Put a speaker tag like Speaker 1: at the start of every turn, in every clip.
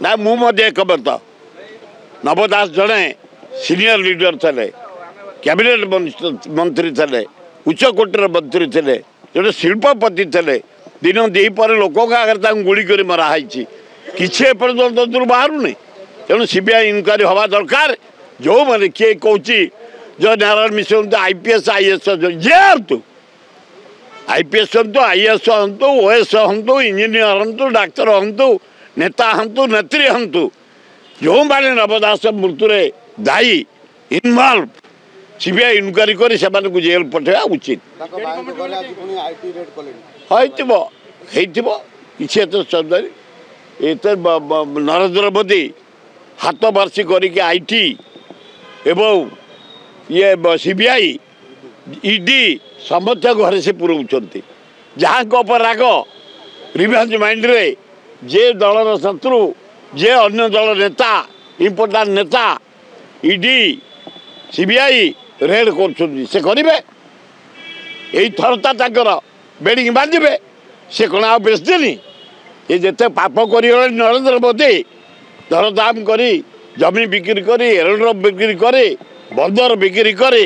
Speaker 1: ना मुझे एकमत नव दास जड़े सीनियर लीडर थे कैबिनेट मंत्री थे उच्चकोटर मंत्री थे जो शिल्पपति थे दिन दीपर लोक आगे गुड़ी कर मराई किसी एपर्तंत दूर बाहर नहीं तेणु सीबीआई इनक्वारी हवा दरकार जो मैंने किए कौन जो नारायण मिश्र हूँ आईपीएस आईएएस जे हूँ आईपीएस हूँ आईएएस हूँ ओएस हूँ इंजीनियर हूँ डाक्तर हूँ नेता हूँ नेत्री हूँ जो मैंने नवदास मृत्यु दायी इनवल्व सीबीआई इनक्वारी कर जेल पठेवा उचित किसी नरेंद्र मोदी हाथ बार्षी करके आईटी एवं ये सीबीआई ईडी समस्त घरे से पुरौंट जहाँ राग रिवेंज माइंड रे जे दलर शत्रु जे अन्य दल नेता इम्पोर्टाट नेता ईडी सीबीआई रेड कर करेंगे यही थरता बेडिंग बांधे से कौन आ बेचदेनि ये जिते पाप कर नरेंद्र मोदी दरदाम करी जमी बिक्री करी एरोड्रम बिक्री करे बंदर बिक्री करे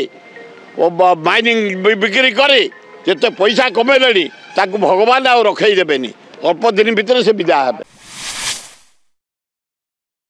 Speaker 1: माइनिंग बिक्री करे जिते पैसा कमेले भगवान आ रखई देवेनि अल्प दिन भितर से विदा हे।